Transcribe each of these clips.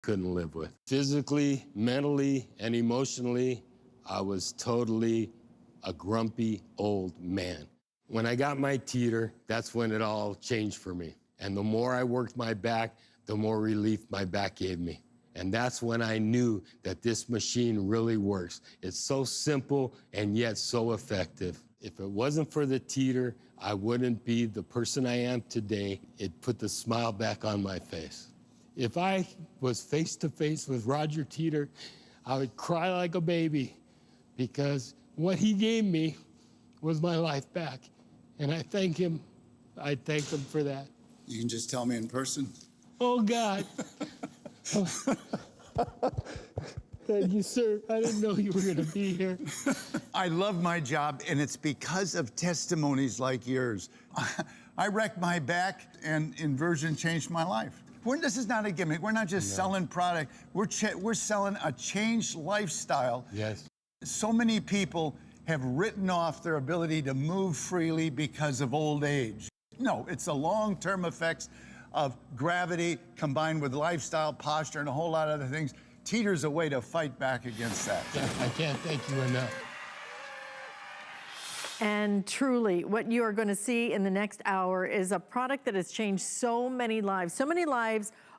couldn't live with. Physically, mentally, and emotionally, I was totally a grumpy old man. When I got my Teeter, that's when it all changed for me. And the more I worked my back, the more relief my back gave me. And that's when I knew that this machine really works. It's so simple and yet so effective. If it wasn't for the Teeter, I wouldn't be the person I am today. It put the smile back on my face. If I was face to face with Roger Teeter, I would cry like a baby because what he gave me was my life back. And I thank him. I thank him for that. You can just tell me in person. Oh, God. Thank you, sir. I didn't know you were going to be here. I love my job, and it's because of testimonies like yours. I wrecked my back, and Inversion changed my life. This is not a gimmick. We're not just selling product. We're selling a changed lifestyle. Yes. So many people have written off their ability to move freely because of old age. No, it's the long-term effects of gravity combined with lifestyle, posture, and a whole lot of other things. Teeter's a way to fight back against that. I can't thank you enough. And truly, what you are going to see in the next hour is a product that has changed so many lives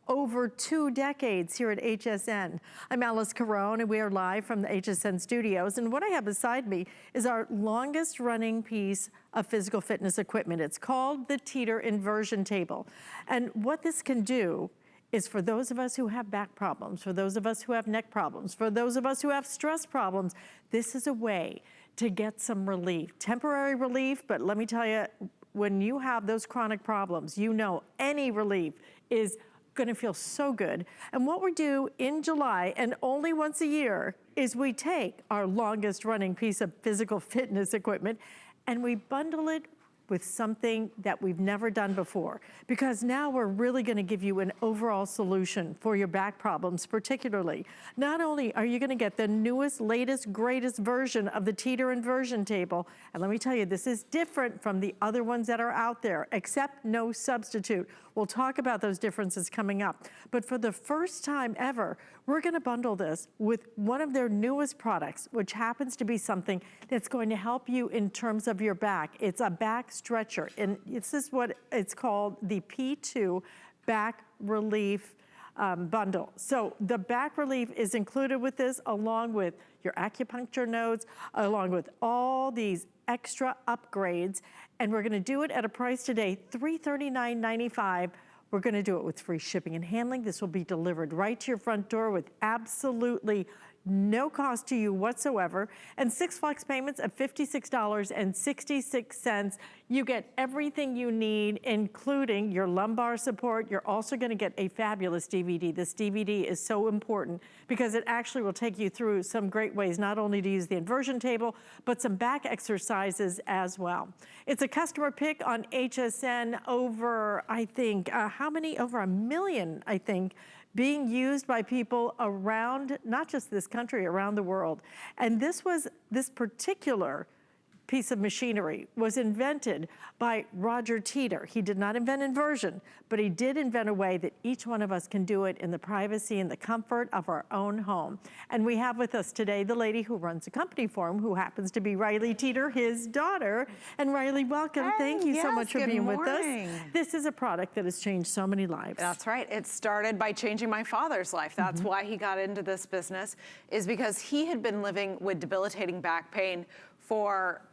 over 2 decades here at HSN. I'm Alice Carone, and we are live from the HSN studios. And what I have beside me is our longest running piece of physical fitness equipment. It's called the Teeter Inversion Table. And what this can do is for those of us who have back problems, for those of us who have neck problems, for those of us who have stress problems, this is a way to get some relief, temporary relief. But let me tell you, when you have those chronic problems, you know any relief is gonna feel so good. And what we do in July, and only once a year, is we take our longest running piece of physical fitness equipment and we bundle it with something that we've never done before. Because now we're really gonna give you an overall solution for your back problems particularly. Not only are you gonna get the newest, latest, greatest version of the Teeter Inversion Table, and let me tell you, this is different from the other ones that are out there, except no substitute. We'll talk about those differences coming up. But for the first time ever, we're gonna bundle this with one of their newest products, which happens to be something that's going to help you in terms of your back. It's a back stretcher, and this is what it's called, the P2 Back Relief bundle. So the back relief is included with this, along with your acupuncture nodes, along with all these extra upgrades, and we're gonna do it at a price today, $339.95. We're gonna do it with free shipping and handling. This will be delivered right to your front door with absolutely no cost to you whatsoever, and 6 flex payments of $56.66. You get everything you need, including your lumbar support. You're also gonna get a fabulous DVD. This DVD is so important because it actually will take you through some great ways, not only to use the inversion table, but some back exercises as well. It's a customer pick on HSN over, I think, how many? Over 1 million, I think, being used by people around, not just this country, around the world. And this particular piece of machinery was invented by Roger Teeter. He did not invent inversion, but he did invent a way that each one of us can do it in the privacy and the comfort of our own home. And we have with us today the lady who runs a company for him, who happens to be Riley Teeter, his daughter. And Riley, welcome. Hi, thank you so much for being morning. with us. This is a product that has changed so many lives. That's right. It started by changing my father's life. That's why he got into this business, is because he had been living with debilitating back pain for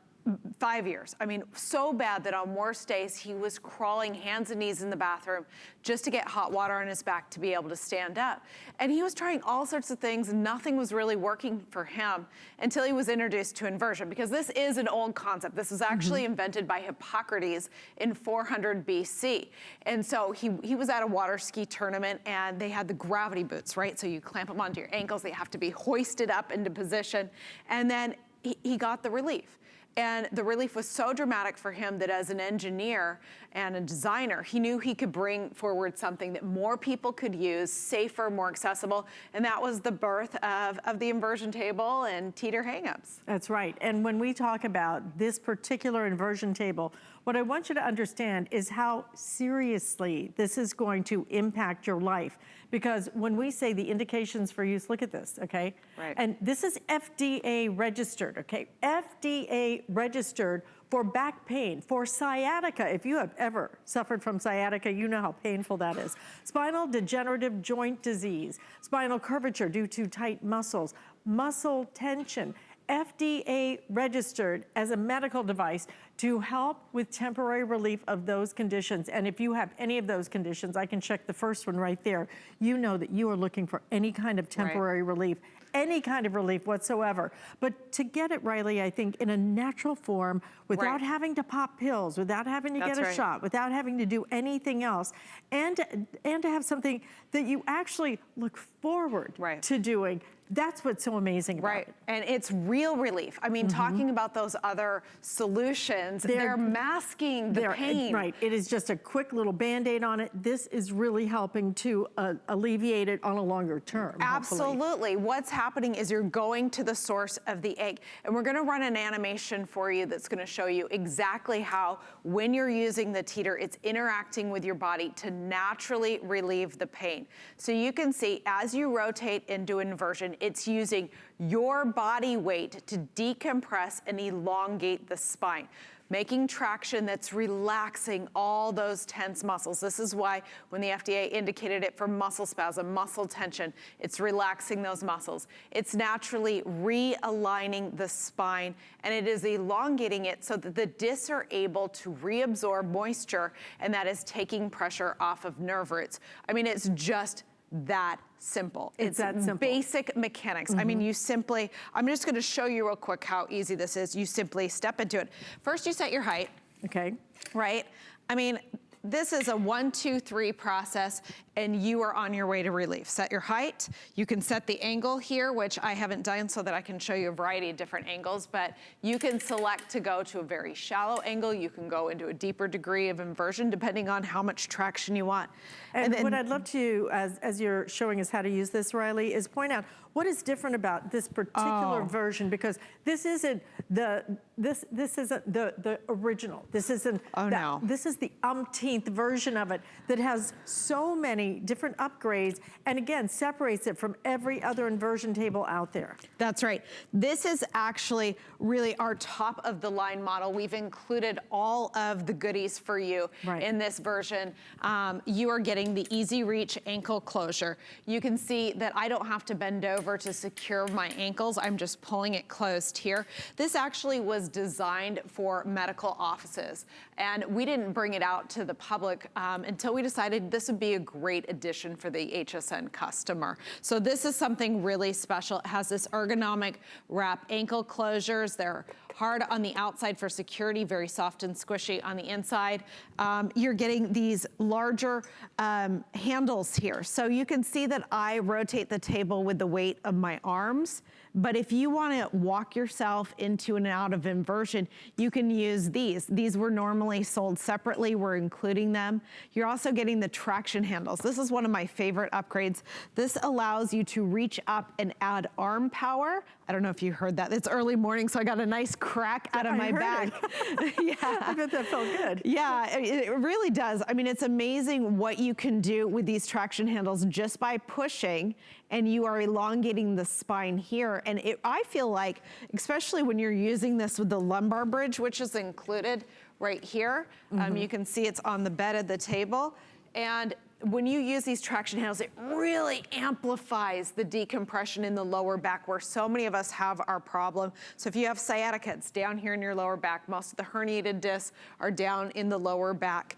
5 years. I mean, so bad that on worst days, he was crawling hands and knees in the bathroom just to get hot water on his back to be able to stand up. And he was trying all sorts of things. Nothing was really working for him until he was introduced to inversion, because this is an old concept. This was actually invented by Hippocrates in 400 BC. And so he was at a water ski tournament, and they had the gravity boots, right? So you clamp them onto your ankles. They have to be hoisted up into position. And then he got the relief. And the relief was so dramatic for him that as an engineer and a designer, he knew he could bring forward something that more people could use, safer, more accessible, and that was the birth of the inversion table and Teeter hang-ups. That's right. And when we talk about this particular inversion table, what I want you to understand is how seriously this is going to impact your life. because when we say the indications for use, look at this, okay? Right. And this is FDA registered, okay? FDA registered for back pain, for sciatica. If you have ever suffered from sciatica, you know how painful that is. Spinal degenerative joint disease, spinal curvature due to tight muscles, muscle tension, FDA registered as a medical device to help with temporary relief of those conditions. And if you have any of those conditions, I can check the first one right there. You know that you are looking for any kind of temporary relief, any kind of relief whatsoever. But to get it, Riley, I think in a natural form, without having to pop pills, without having to get a shot, without having to do anything else, and to have something that you actually look forward to doing. That's what's so amazing about it. And it's real relief. I mean, talking about those other solutions, they're masking the pain. Right, it is just a quick little Band-Aid on it. This is really helping to alleviate it on a longer term. Absolutely. Hopefully. What's happening is you're going to the source of the ache. And we're gonna run an animation for you that's gonna show you exactly how, when you're using the Teeter, it's interacting with your body to naturally relieve the pain. So you can see as you rotate into inversion, it's using your body weight to decompress and elongate the spine, making traction that's relaxing all those tense muscles. This is why when the FDA indicated it for muscle spasm, muscle tension, it's relaxing those muscles. It's naturally realigning the spine, and it is elongating it so that the discs are able to reabsorb moisture, and that is taking pressure off of nerve roots. I mean, it's just that simple. It's that simple. Basic mechanics. I mean, you simply, I'm just gonna show you real quick how easy this is. You simply step into it. First, you set your height. Okay. Right? I mean, this is a 1, 2, 3 process, and you are on your way to relief. Set your height. You can set the angle here, which I haven't done so that I can show you a variety of different angles, but you can select to go to a very shallow angle. You can go into a deeper degree of inversion, depending on how much traction you want. And then, what I'd love to, as you're showing us how to use this, Riley, is point out what is different about this particular version, because this isn't this isn't the original. This isn't this is the umpteenth version of it that has so many different upgrades, and again separates it from every other inversion table out there. That's right. This is actually really our top of the line model. We've included all of the goodies for you in this version. You are getting the EZReach ankle closure. You can see that I don't have to bend over to secure my ankles. I'm just pulling it closed here. This actually was designed for medical offices, and we didn't bring it out to the public until we decided this would be a great addition for the HSN customer. So this is something really special. It has this ergonomic wrap ankle closures. They're hard on the outside for security, very soft and squishy on the inside. You're getting these larger handles here. So you can see that I rotate the table with the weight of my arms, but if you wanna walk yourself into and out of inversion, you can use these. These were normally sold separately, we're including them. You're also getting the traction handles. This is one of my favorite upgrades. This allows you to reach up and add arm power. I don't know if you heard that. It's early morning, so I got a nice crack out of my back. Yeah, I bet that felt good. Yeah, it really does. I mean, it's amazing what you can do with these traction handles just by pushing, and you are elongating the spine here. And I feel like, especially when you're using this with the lumbar bridge, which is included right here, you can see it's on the bed of the table. And when you use these traction handles, it really amplifies the decompression in the lower back, where so many of us have our problem. So if you have sciatica, it's down here in your lower back. Most of the herniated discs are down in the lower back.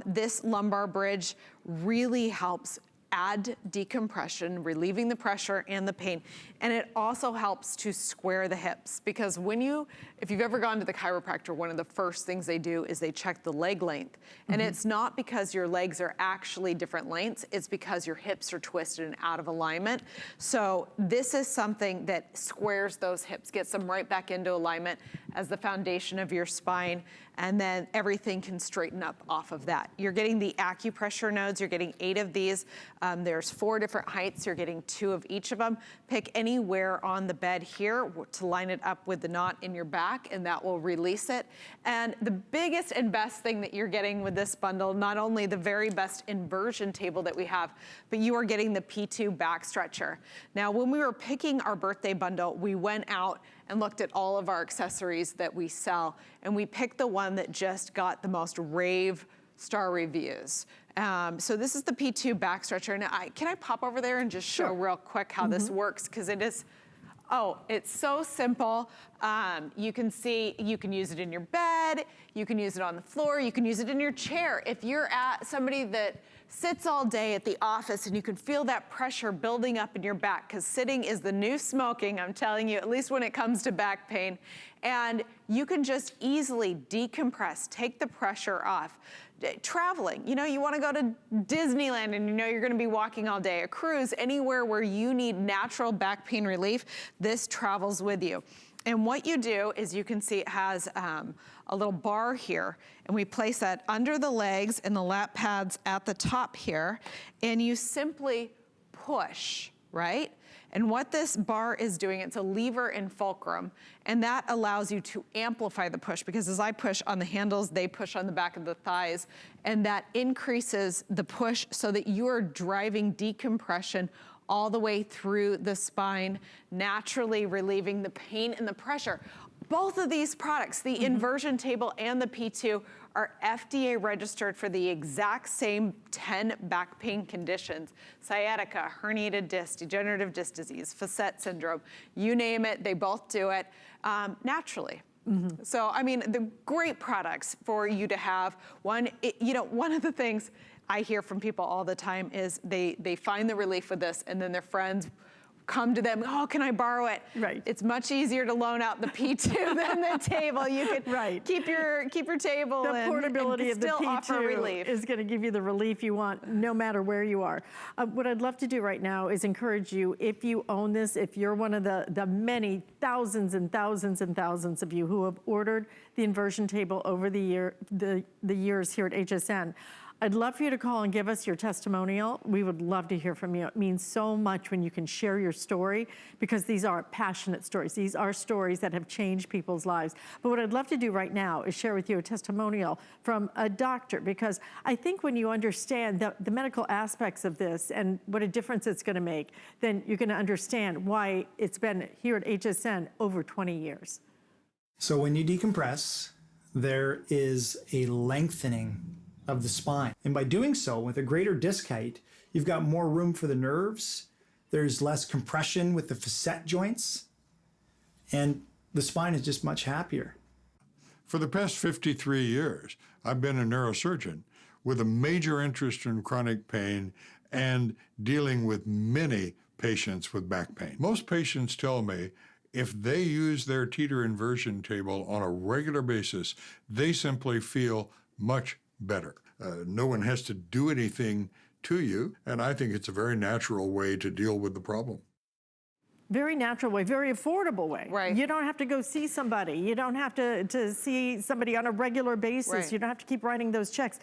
This lumbar bridge really helps add decompression, relieving the pressure and the pain. And it also helps to square the hips, because if you've ever gone to the chiropractor, one of the first things they do is they check the leg length. And it's not because your legs are actually different lengths, it's because your hips are twisted and out of alignment. So this is something that squares those hips, gets them right back into alignment, as the foundation of your spine, and then everything can straighten up off of that. You're getting the acupressure nodes, you're getting 8 of these. There's 4 different heights, you're getting 2 of each of them. Pick anywhere on the bed here to line it up with the knot in your back, and that will release it. And the biggest and best thing that you're getting with this bundle, not only the very best inversion table that we have, but you are getting the P2 Back Stretcher. Now, when we were picking our birthday bundle, we went out and looked at all of our accessories that we sell, and we picked the one that just got the most rave star reviews. So this is the P2 Back Stretcher. And can I pop over there and just show real quick how this works? Because it is, it's so simple. You can see, you can use it in your bed, you can use it on the floor, you can use it in your chair. If you're at somebody that sits all day at the office and you can feel that pressure building up in your back, because sitting is the new smoking, I'm telling you, at least when it comes to back pain. And you can just easily decompress, take the pressure off. Traveling, you know, you want to go to Disneyland and you know you're going to be walking all day, a cruise, anywhere where you need natural back pain relief, this travels with you. And what you do is you can see it has a little bar here, and we place that under the legs and the lap pads at the top here, and you simply push, right? And what this bar is doing, it's a lever and fulcrum, and that allows you to amplify the push, because as I push on the handles, they push on the back of the thighs, and that increases the push so that you are driving decompression all the way through the spine, naturally relieving the pain and the pressure. Both of these products, the Inversion table and the P2, are FDA registered for the exact same 10 back pain conditions: sciatica, herniated disc, degenerative disc disease, facet syndrome, you name it, they both do it naturally. So, I mean, the great products for you to have. One of the things I hear from people all the time is they find the relief with this, and then their friends come to them, oh, can I borrow it? Right. It's much easier to loan out the P2 than the table. You can keep your table the portability and still offer relief. is going to give you the relief you want no matter where you are. What I'd love to do right now is encourage you, if you own this, if you're one of the many thousands and thousands and thousands of you who have ordered the Inversion table over the years here at HSN, I'd love for you to call and give us your testimonial. We would love to hear from you. It means so much when you can share your story, because these are passionate stories. These are stories that have changed people's lives. But what I'd love to do right now is share with you a testimonial from a doctor, because I think when you understand the medical aspects of this and what a difference it's gonna make, then you're gonna understand why it's been here at HSN over 20 years. So when you decompress, there is a lengthening of the spine. And by doing so, with a greater disc height, you've got more room for the nerves, there's less compression with the facet joints, and the spine is just much happier. For the past 53 years, I've been a neurosurgeon with a major interest in chronic pain and dealing with many patients with back pain. Most patients tell me if they use their Teeter Inversion table on a regular basis, they simply feel much better. No one has to do anything to you, and I think it's a very natural way to deal with the problem. Very natural way, very affordable way. Right. You don't have to go see somebody. You don't have to see somebody on a regular basis. Right. You don't have to keep writing those checks.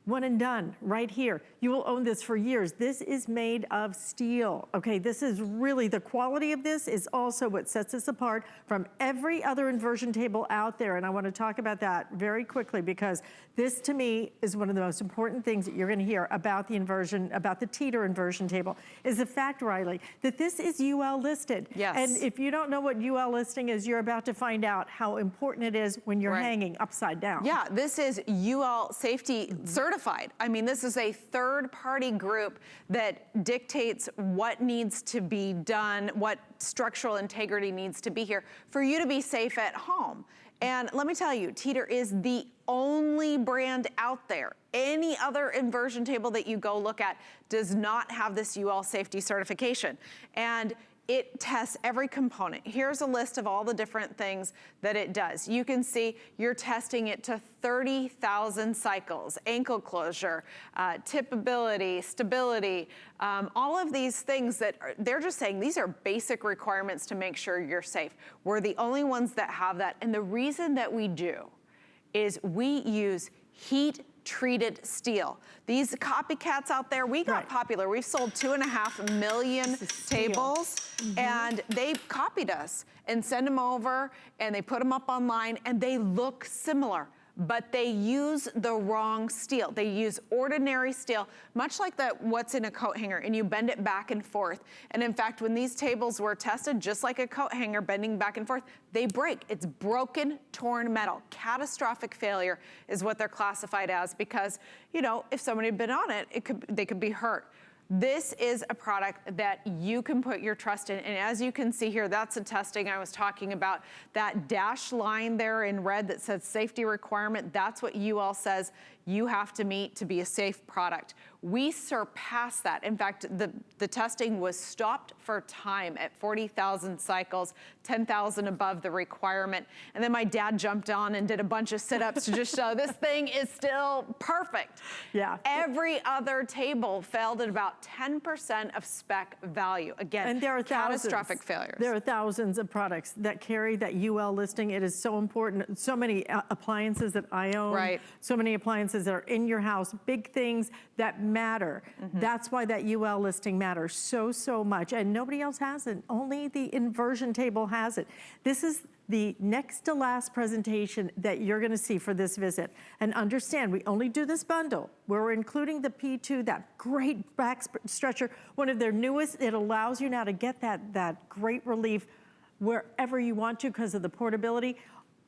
One and done, right here. You will own this for years. This is made of steel, okay? This is really, the quality of this is also what sets us apart from every other inversion table out there, and I wanna talk about that very quickly, because this, to me, is one of the most important things that you're gonna hear about the inversion, about the Teeter Inversion table, is the fact, Riley, that this is UL listed. Yes. And if you don't know what UL listing is, you're about to find out how important it is when you're Right. hanging upside down. Yeah, this is UL safety certified. I mean, this is a third-party group that dictates what needs to be done, what structural integrity needs to be here for you to be safe at home. And let me tell you, Teeter is the only brand out there. Any other inversion table that you go look at does not have this UL safety certification. And it tests every component. Here's a list of all the different things that it does. You can see you're testing it to 30,000 cycles, ankle closure, tippability, stability, all of these things that they're just saying these are basic requirements to make sure you're safe. We're the only ones that have that. And the reason that we do is we use heat-treated steel. These copycats out there, we got popular. We've sold 2.5 million tables, and they copied us and send them over, and they put them up online, and they look similar. But they use the wrong steel. They use ordinary steel, much like what's in a coat hanger, and you bend it back and forth. And in fact, when these tables were tested, just like a coat hanger bending back and forth, they break. It's broken, torn metal. Catastrophic failure is what they're classified as because, you know, if somebody had been on it, they could be hurt. This is a product that you can put your trust in. And as you can see here, that's the testing I was talking about. That dashed line there in red that says safety requirement, that's what UL says you have to meet to be a safe product. We surpassed that. In fact, the testing was stopped for time at 40,000 cycles, 10,000 above the requirement. And then my dad jumped on and did a bunch of sit-ups to just show this thing is still perfect. Yeah. Every other table failed at about 10% of spec value. Again, and there are catastrophic failures. There are thousands of products that carry that UL listing. It is so important. So many appliances that I own. Right. So many appliances that are in your house, big things that matter. That's why that UL listing matters so, so much. And nobody else has it. Only the Inversion table has it. This is the next to last presentation that you're gonna see for this visit. And understand, we only do this bundle. We're including the P2, that great back stretcher, one of their newest. It allows you now to get that great relief wherever you want to because of the portability.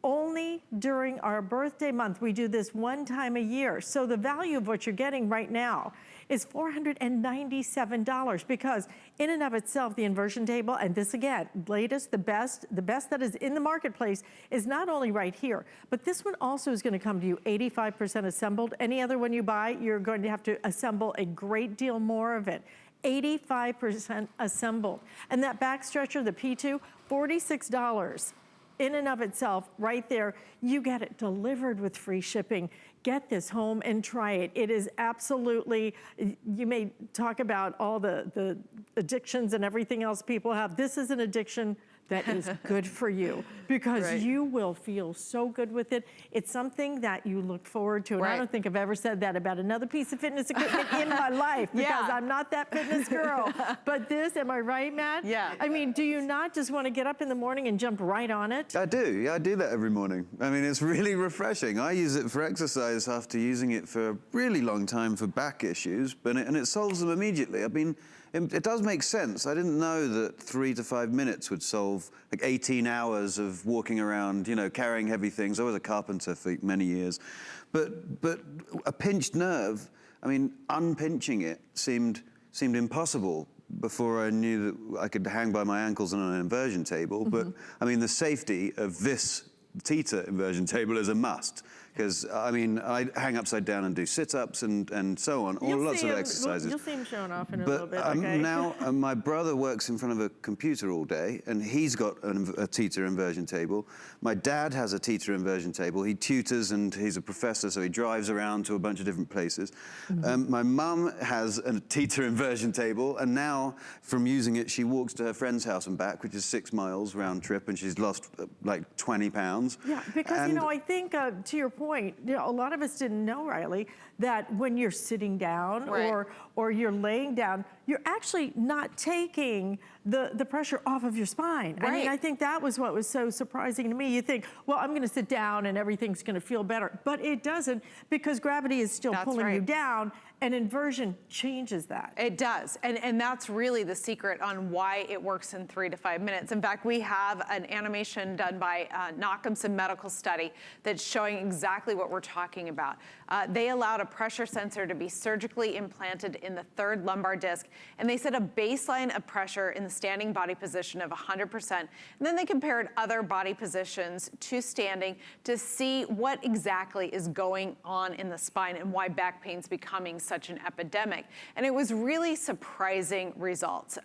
Only during our birthday month, we do this one time a year. So the value of what you're getting right now is $497 because in and of itself, the Inversion table, and this again, latest, the best that is in the marketplace is not only right here, but this one also is gonna come to you 85% assembled. Any other one you buy, you're going to have to assemble a great deal more of it. 85% assembled. And that back stretcher, the P2, $46. In and of itself, right there, you get it delivered with free shipping. Get this home and try it. It is absolutely, you may talk about all the addictions and everything else people have. This is an addiction that is good for you because you will feel so good with it. It's something that you look forward to. And I don't think I've ever said that about another piece of fitness equipment in my life because I'm not that fitness girl. But this, am I right, Matt? Yeah. I mean, do you not just want to get up in the morning and jump right on it? I do, yeah, I do that every morning. I mean, it's really refreshing. I use it for exercise after using it for a really long time for back issues, and it solves them immediately. I mean, it does make sense. I didn't know that 3 to 5 minutes would solve like 18 hours of walking around, you know, carrying heavy things. I was a carpenter for many years. But a pinched nerve, I mean, unpinching it seemed impossible before I knew that I could hang by my ankles on an inversion table. But I mean, the safety of this Teeter inversion table is a must. Because, I mean, I hang upside down and do sit-ups and so on, lots of exercises. You'll see him showing off in a little bit, Now, my brother works in front of a computer all day, and he's got a Teeter inversion table. My dad has a Teeter inversion table. He tutors, and he's a professor, so he drives around to a bunch of different places. My mum has a Teeter inversion table, and now, from using it, she walks to her friend's house and back, which is 6 miles round trip, and she's lost, like, 20 pounds. Yeah, because, you know, I think, to your point, you know, a lot of us didn't know, Riley, that when you're sitting down or you're laying down, you're actually not taking the pressure off of your spine. I mean, I think that was what was so surprising to me. You think, well, I'm gonna sit down and everything's gonna feel better, but it doesn't because gravity is still pulling you down, and inversion changes that. It does, and that's really the secret on why it works in 3 to 5 minutes. In fact, we have an animation done by Knockhamson Medical Study that's showing exactly what we're talking about. They allowed a pressure sensor to be surgically implanted in the 3rd lumbar disc, and they set a baseline of pressure in the standing body position of 100%, and then they compared other body positions to standing to see what exactly is going on in the spine and why back pain's becoming so such an epidemic. And it was really surprising results.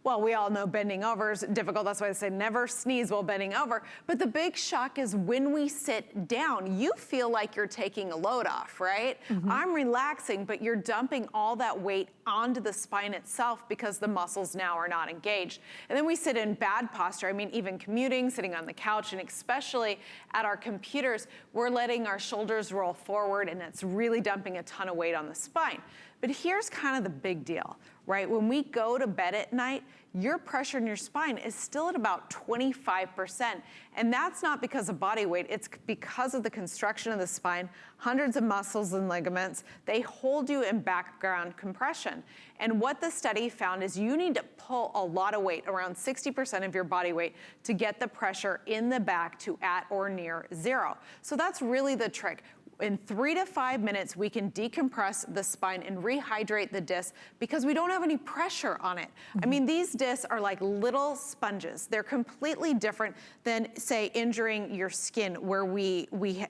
Well, we all know bending over is difficult. That's why I say never sneeze while bending over. But the big shock is when we sit down, you feel like you're taking a load off, right? I'm relaxing, but you're dumping all that weight onto the spine itself because the muscles now are not engaged. And then we sit in bad posture. I mean, even commuting, sitting on the couch, and especially at our computers, we're letting our shoulders roll forward, and it's really dumping a ton of weight on the spine. But here's kind of the big deal, right? When we go to bed at night, your pressure in your spine is still at about 25%. And that's not because of body weight, it's because of the construction of the spine, hundreds of muscles and ligaments. They hold you in background compression. And what the study found is you need to pull a lot of weight, around 60% of your body weight, to get the pressure in the back to at or near zero. So that's really the trick. In 3 to 5 minutes, we can decompress the spine and rehydrate the disc because we don't have any pressure on it. I mean, these discs are like little sponges. They're completely different than, say, injuring your skin where we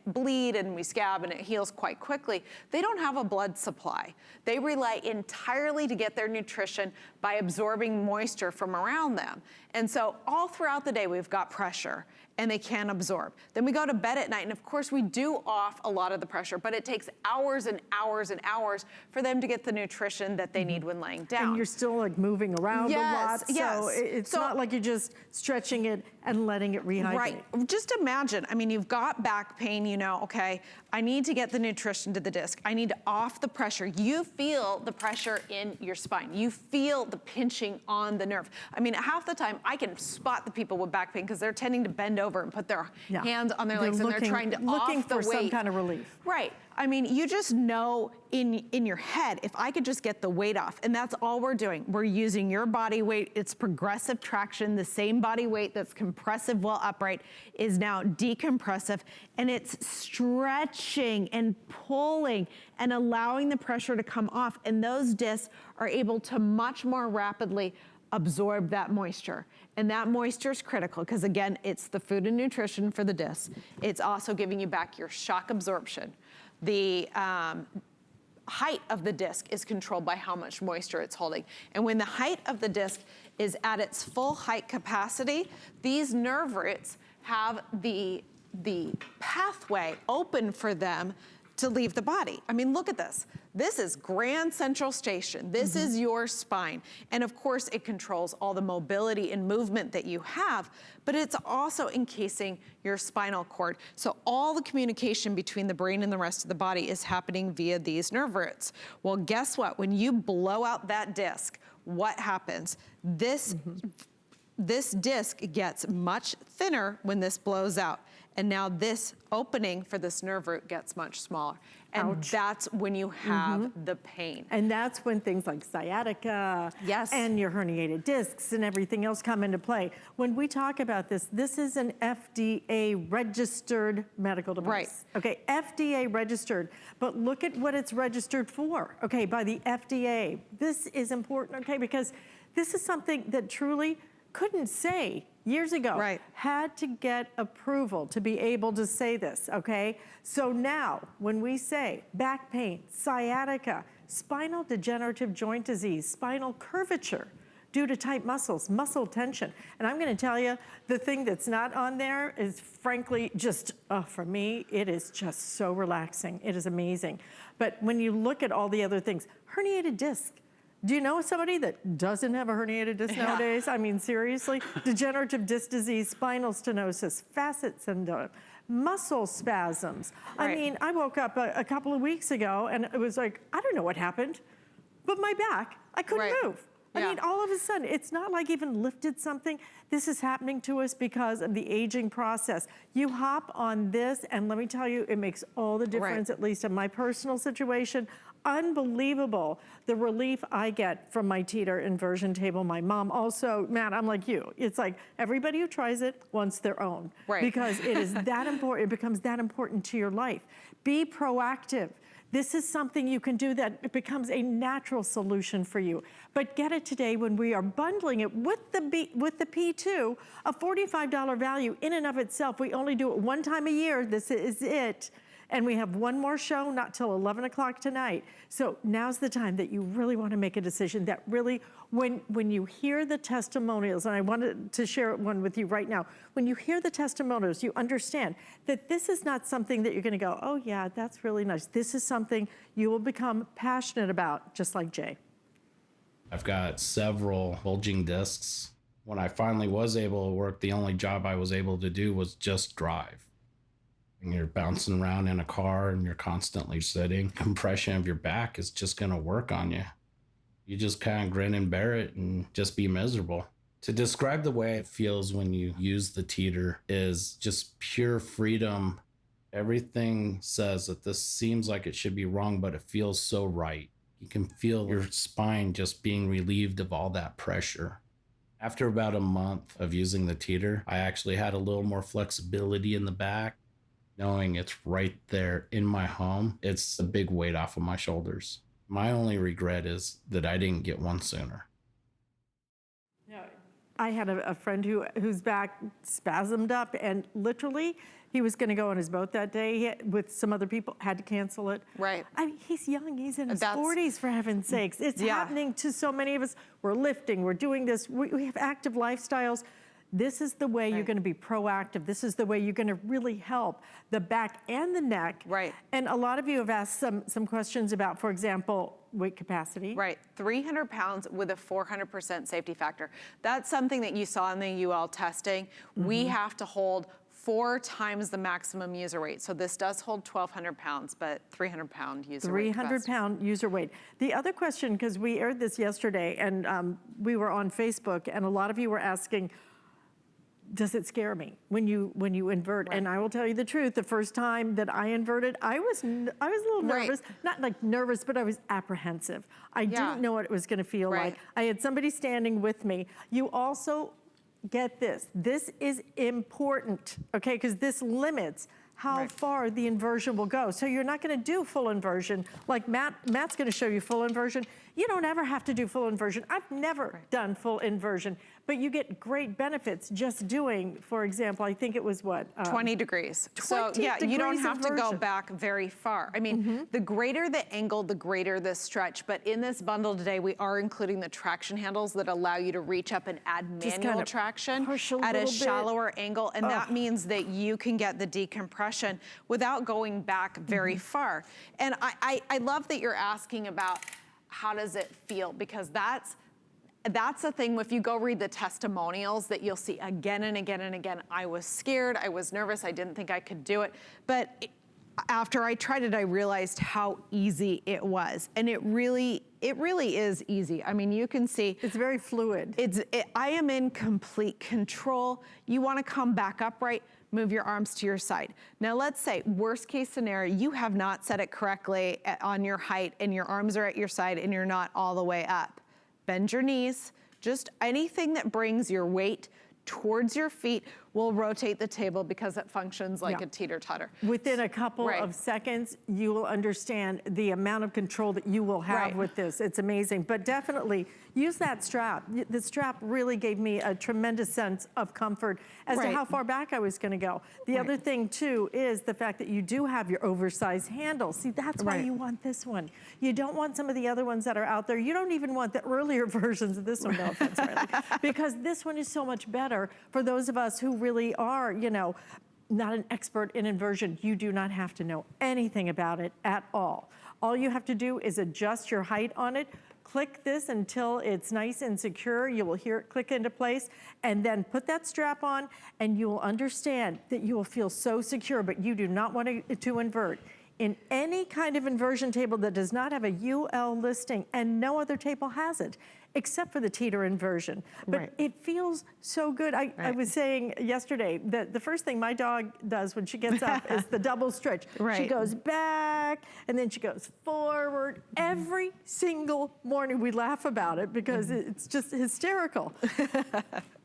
bleed and we scab and it heals quite quickly. They don't have a blood supply. They rely entirely to get their nutrition by absorbing moisture from around them. And so all throughout the day, we've got pressure and they can absorb. Then we go to bed at night, and of course we do off a lot of the pressure, but it takes hours and hours and hours for them to get the nutrition that they need when laying down. And you're still like moving around a lot, so it's So- not like you're just stretching it and letting it rehydrate. Right, just imagine, I mean, you've got back pain, you know, okay, I need to get the nutrition to the disc. I need to off the pressure. You feel the pressure in your spine. You feel the pinching on the nerve. I mean, half the time I can spot the people with back pain because they're tending to bend over and put their hands on their legs and they're trying to off the weight. Looking for some kind of relief. Right. I mean, you just know in your head, if I could just get the weight off, and that's all we're doing. We're using your body weight. It's progressive traction. The same body weight that's compressive while upright is now decompressive, and it's stretching and pulling and allowing the pressure to come off, and those discs are able to much more rapidly absorb that moisture. And that moisture is critical because, again, it's the food and nutrition for the disc. It's also giving you back your shock absorption. The height of the disc is controlled by how much moisture it's holding. And when the height of the disc is at its full height capacity, these nerve roots have the pathway open for them to leave the body. I mean, look at this. This is Grand Central Station. This is your spine. And of course, it controls all the mobility and movement that you have, but it's also encasing your spinal cord. So all the communication between the brain and the rest of the body is happening via these nerve roots. Well, guess what? When you blow out that disc, what happens? This disc gets much thinner when this blows out. And now this opening for this nerve root gets much smaller. And that's when you have the pain. And that's when things like sciatica and your herniated discs and everything else come into play. When we talk about this, this is an FDA registered medical device. Right. Okay, FDA registered, but look at what it's registered for, okay, by the FDA. This is important, okay, because this is something that truly couldn't say years ago. Right. Had to get approval to be able to say this, okay? So now, when we say back pain, sciatica, spinal degenerative joint disease, spinal curvature due to tight muscles, muscle tension, and I'm gonna tell you, the thing that's not on there is frankly just, for me, it is just so relaxing. It is amazing. But when you look at all the other things, herniated disc, do you know somebody that doesn't have a herniated disc nowadays? I mean, seriously? Degenerative disc disease, spinal stenosis, facet syndrome, muscle spasms. Right. I mean, I woke up a couple of weeks ago and it was like, I don't know what happened, but my back, I couldn't move. I mean, all of a sudden, it's not like even lifted something. This is happening to us because of the aging process. You hop on this, and let me tell you, it makes all the difference, at least in my personal situation. Unbelievable the relief I get from my Teeter inversion table. My mom also, Matt, I'm like you. It's like everybody who tries it wants their own. Right. Because it is that important, it becomes that important to your life. Be proactive. This is something you can do that it becomes a natural solution for you. But get it today when we are bundling it with the P2, a $45 value in and of itself. We only do it one time a year. This is it. And we have one more show, not till 11 o'clock tonight. So now's the time that you really want to make a decision that really, when you hear the testimonials, and I wanted to share one with you right now, when you hear the testimonials, you understand that this is not something that you're going to go, oh yeah, that's really nice. This is something you will become passionate about, just like Jay. I've got several bulging discs. When I finally was able to work, the only job I was able to do was just drive. And you're bouncing around in a car and you're constantly sitting. Compression of your back is just going to work on you. You just kind of grin and bear it and just be miserable. To describe the way it feels when you use the Teeter is just pure freedom. Everything says that this seems like it should be wrong, but it feels so right. You can feel your spine just being relieved of all that pressure. After about a month of using the Teeter, I actually had a little more flexibility in the back. Knowing it's right there in my home, it's a big weight off of my shoulders. My only regret is that I didn't get one sooner. I had a friend whose back spasmed up, and literally he was going to go on his boat that day with some other people, had to cancel it. Right. I mean, he's young, he's in his 40s, for heaven's sakes. It's happening to so many of us. We're lifting, we're doing this, we have active lifestyles. This is the way you're going to be proactive. This is the way you're going to really help the back and the neck. Right. And a lot of you have asked some questions about, for example, weight capacity. Right, 300 pounds with a 400% safety factor. That's something that you saw in the UL testing. We have to hold 4 times the maximum user weight. So this does hold 1,200 pounds, but 300-pound user weight. 300-pound user weight. The other question, because we aired this yesterday, and we were on Facebook, and a lot of you were asking, does it scare me when you invert? Right. And I will tell you the truth, the first time that I inverted, I was a little nervous. Not like nervous, but I was apprehensive. I didn't know what it was going to feel like. I had somebody standing with me. You also get this. This is important, okay? Because this limits how far the inversion will go. So you're not going to do full inversion. Like Matt's going to show you full inversion. You don't ever have to do full inversion. I've never done full inversion, but you get great benefits just doing, for example, I think it was what? 20 degrees. 20 so yeah, you don't degrees have to go inversion. back very far. I mean, the greater the angle, the greater the stretch. But in this bundle today, we are including the traction handles that allow you to reach up and add manual traction at a shallower angle. And that means that you can get the decompression without going back very far. And I love that you're asking about how does it feel, because that's the thing. If you go read the testimonials that you'll see again and again and again, I was scared, I was nervous, I didn't think I could do it. But after I tried it, I realized how easy it was. And it really is easy. I mean, you can see. It's very fluid. I am in complete control. You wanna come back upright, move your arms to your side. Now let's say, worst case scenario, you have not set it correctly on your height and your arms are at your side and you're not all the way up. Bend your knees. Just anything that brings your weight towards your feet will rotate the table because it functions like a teeter-totter. Within a couple of seconds, you will understand the amount of control that you will have with this. It's amazing. But definitely use that strap. The strap really gave me a tremendous sense of comfort as to how far back I was going to go. The other thing too is the fact that you do have your oversized handle. See, that's why you want this one. You don't want some of the other ones that are out there. You don't even want the earlier versions of this one, no offense, Riley, because this one is so much better for those of us who really are, you know, not an expert in inversion. You do not have to know anything about it at all. All you have to do is adjust your height on it, click this until it's nice and secure. You will hear it click into place, and then put that strap on, and you will understand that you will feel so secure, but you do not want to invert. In any kind of inversion table that does not have a UL listing, and no other table has it, except for the Teeter inversion. But it feels so good. I was saying yesterday that the first thing my dog does when she gets up is the double stretch. She goes back, and then she goes forward. Every single morning we laugh about it because it's just hysterical.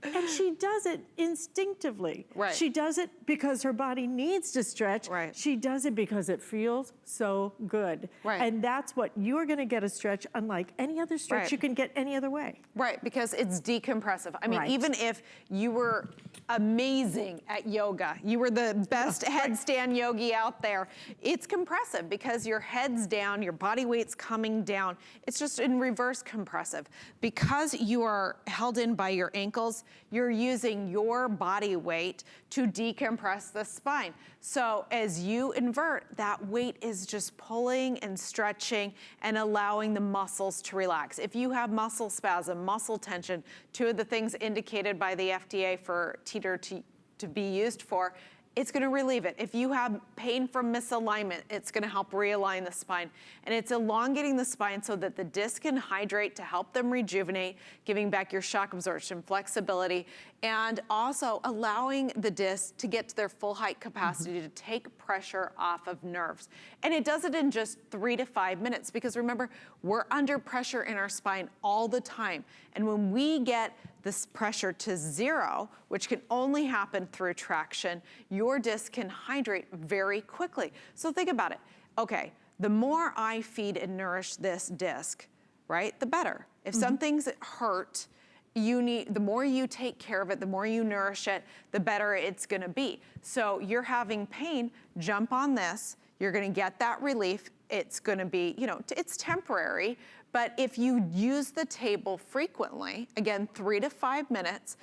And she does it instinctively. She does it because her body needs to stretch. She does it because it feels so good. And that's what you're gonna get, a stretch unlike any other stretch you can get any other other way. Right, because it's decompressive. I mean, Right. even if you were amazing at yoga, you were the best headstand yogi out there, it's compressive because your head's down, your body weight's coming down. It's just in reverse compressive. Because you are held in by your ankles, you're using your body weight to decompress the spine. So as you invert, that weight is just pulling and stretching and allowing the muscles to relax. If you have muscle spasm, muscle tension, two of the things indicated by the FDA for Teeter to be used for, it's gonna relieve it. If you have pain from misalignment, it's gonna help realign the spine. And it's elongating the spine so that the disc can hydrate to help them rejuvenate, giving back your shock absorption, flexibility, and also allowing the disc to get to their full height capacity to take pressure off of nerves. And it does it in just 3 to 5 minutes because remember, we're under pressure in our spine all the time. And when we get this pressure to 0, which can only happen through traction, your disc can hydrate very quickly. So think about it. Okay, the more I feed and nourish this disc, right, the better. If something's hurt, the more you take care of it, the more you nourish it, the better it's gonna be. So you're having pain, jump on this, you're gonna get that relief. It's gonna be, it's temporary, but if you use the table frequently, again, 3 to 5 minutes,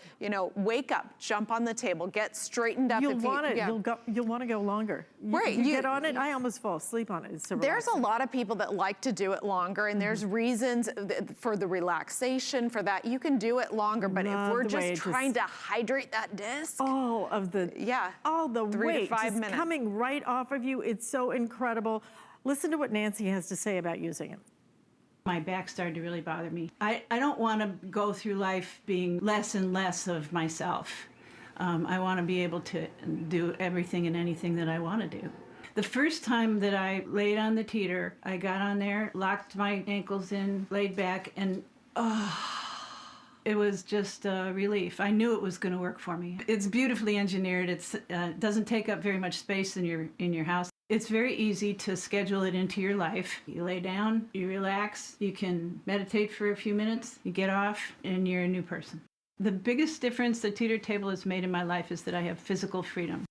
wake up, jump on the table, get straightened up. You'll want it. Yeah. You'll want to go longer. Right. You get on it. I almost fall asleep on it. It's so there's relaxing. a lot of people that like to do it longer, and there's reasons for the relaxation, for that. You can do it longer, but if we're just trying to hydrate that disc. All the 3 weight to 5 just minutes. coming right off of you. It's so incredible. Listen to what Nancy has to say about using it. My back started to really bother me. I don't want to go through life being less and less of myself. I want to be able to do everything and anything that I want to do. The first time that I laid on the teeter, I got on there, locked my ankles in, laid back, and it was just a relief. I knew it was going to work for me. It's beautifully engineered. It doesn't take up very much space in your house. It's very easy to schedule it into your life. You lay down, you relax, you can meditate for a few minutes, you get off, and you're a new person. The biggest difference the teeter table has made in my life is that I have physical freedom.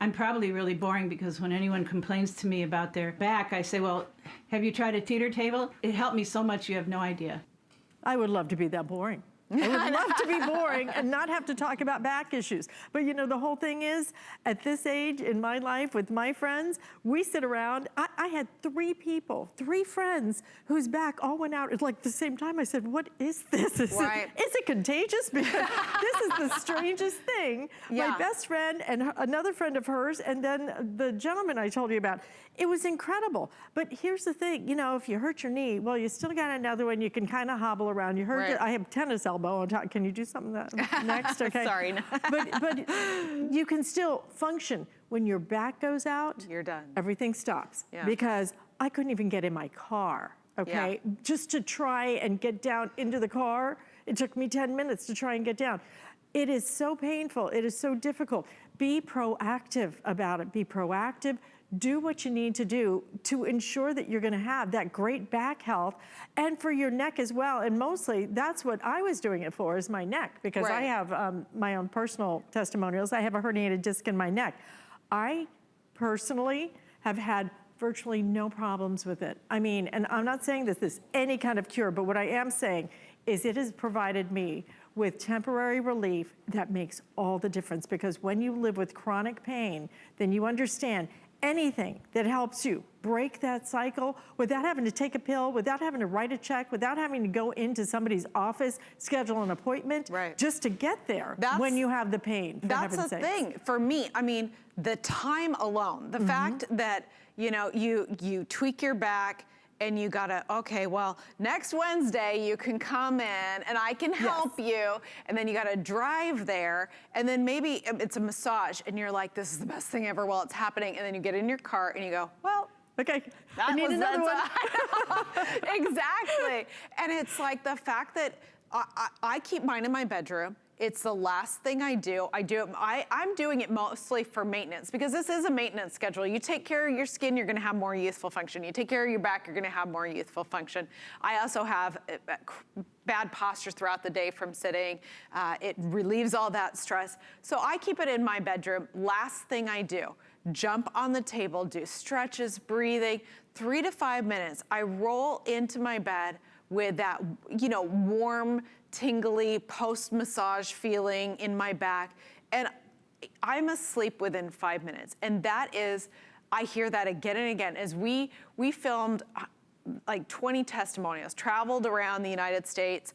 I'm probably really boring because when anyone complains to me about their back, I say, well, have you tried a teeter table? It helped me so much you have no idea. I would love to be that boring. I would love to be boring and not have to talk about back issues. But the whole thing is, at this age in my life with my friends, we sit around. I had 3 friends whose back all went out at like the same time. I said, what is this? Is it contagious? Because this is the strangest thing. Yeah. My best friend and another friend of hers, and then the gentleman I told you about. It was incredible. But here's the thing, if you hurt your knee, well, you still got another one. You can kind of hobble around. You heard it. I have tennis elbow on top. Can you do something next? Okay. Sorry. No. But you can still function. When your back goes out, you're done. Everything stops. Yeah. Because I couldn't even get in my car, okay? Yeah. Just to try and get down into the car, it took me 10 minutes to try and get down. It is so painful. It is so difficult. Be proactive about it. Be proactive. Do what you need to do to ensure that you're gonna have that great back health and for your neck as well. And mostly that's what I was doing it for, is my neck, because I have my own personal testimonials. I have a herniated disc in my neck. I personally have had virtually no problems with it. I mean, and I'm not saying this is any kind of cure, but what I am saying is it has provided me with temporary relief that makes all the difference, because when you live with chronic pain, then you understand anything that helps you break that cycle without having to take a pill, without having to write a check, without having to go into somebody's office, schedule an appointment, just to get there when you have the pain. That's the thing for me. I mean, the time alone, the fact that, you tweak your back, and you gotta, okay, well, next Wednesday you can come in and I can help you. And then you gotta drive there. And then maybe it's a massage and you're like, this is the best thing ever while it's happening. And then you get in your car and you go, well, okay, I need another one. Exactly. And it's like the fact that I keep mine in my bedroom. It's the last thing I do. I'm doing it mostly for maintenance because this is a maintenance schedule. You take care of your skin, you're gonna have more youthful function. You take care of your back, you're gonna have more youthful function. I also have bad posture throughout the day from sitting. It relieves all that stress. So I keep it in my bedroom. Last thing I do, jump on the table, do stretches, breathing, 3 to 5 minutes. I roll into my bed with that, warm, tingly post-massage feeling in my back, and I'm asleep within 5 minutes. And that is, I hear that again and again. As we filmed like 20 testimonials, traveled around the United States,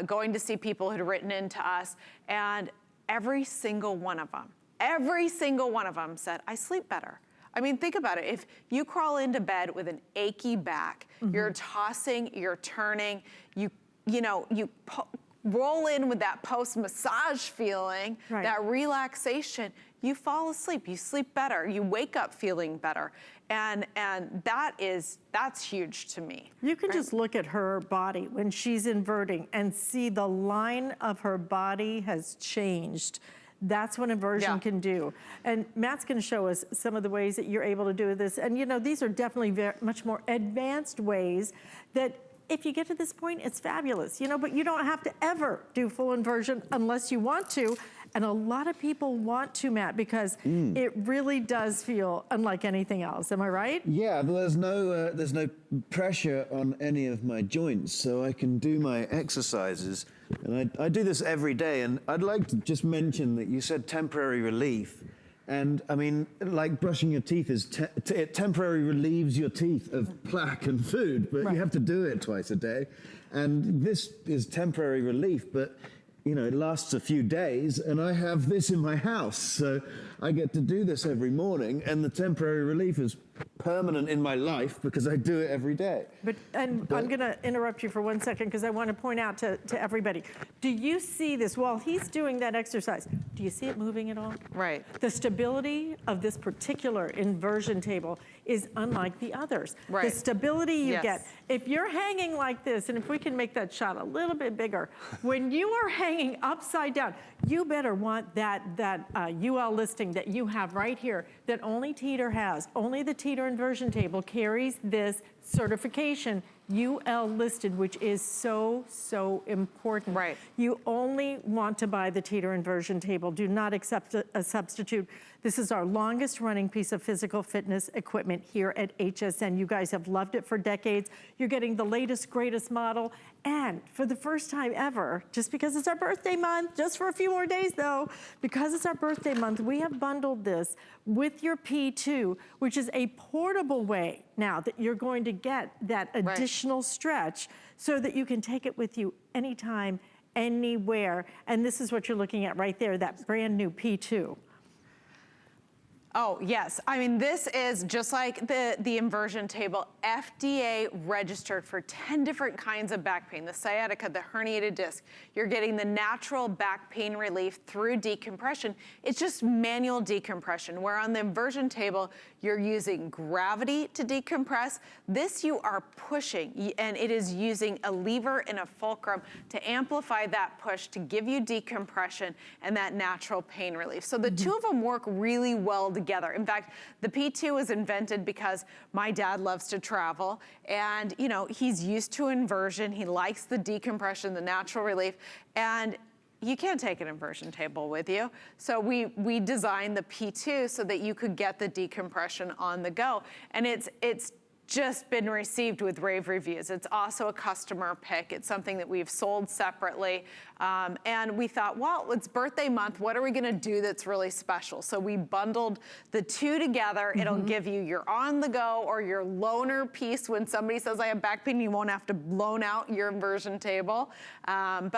going to see people who had written into us, and every single one of them said, I sleep better. I mean, think about it. If you crawl into bed with an achy back, you're tossing, you're turning, you roll in with that post-massage feeling, that relaxation, you fall asleep, you sleep better, you wake up feeling better. And that's huge to me. You can just look at her body when she's inverting and see the line of her body has changed. That's what inversion can do. And Matt's gonna show us some of the ways that you're able to do this. And these are definitely much more advanced ways that if you get to this point, it's fabulous, but you don't have to ever do full inversion unless you want to. And a lot of people want to, Matt, because it really does feel unlike anything else. Am I right? Yeah, but there's no pressure on any of my joints, so I can do my exercises. And I do this every day. And I'd like to just mention that you said temporary relief. And I mean, like brushing your teeth it temporarily relieves your teeth of plaque and food, but you have to do it twice a day. And this is temporary relief, but it lasts a few days, and I have this in my house. So I get to do this every morning, and the temporary relief is permanent in my life because I do it every day. I'm gonna interrupt you for 1 second because I want to point out to everybody. Do you see this while he's doing that exercise? Do you see it moving at all? Right. The stability of this particular inversion table is unlike the others. Right. The stability you get. If you're hanging like this, and if we can make that shot a little bit bigger, when you are hanging upside down, you better want that UL listing that you have right here that only Teeter has. Only the Teeter inversion table carries this certification, UL listed, which is so, so important. Right. You only want to buy the Teeter inversion table. Do not accept a substitute. This is our longest running piece of physical fitness equipment here at HSN. You guys have loved it for decades. You're getting the latest, greatest model. And for the first time ever, just because it's our birthday month, just for a few more days though, because it's our birthday month, we have bundled this with your P2, which is a portable way now that you're going to get that additional stretch so that you can take it with you anytime, anywhere. And this is what you're looking at right there, that brand new P2. Oh, yes. I mean, this is just like the inversion table, FDA registered for 10 different kinds of back pain, the sciatica, the herniated disc. You're getting the natural back pain relief through decompression. It's just manual decompression, where on the inversion table, you're using gravity to decompress. This you are pushing, and it is using a lever and a fulcrum to amplify that push, to give you decompression and that natural pain relief. So the two of them work really well together. In fact, the P2 was invented because my dad loves to travel, and he's used to inversion. He likes the decompression, the natural relief, and you can't take an inversion table with you. So we designed the P2 so that you could get the decompression on the go. And it's just been received with rave reviews. It's also a customer pick. It's something that we've sold separately. And we thought, well, it's birthday month. What are we gonna do that's really special? So we bundled the two together. It'll give you your on the go or your loaner piece. When somebody says, I have back pain, you won't have to loan out your inversion table. And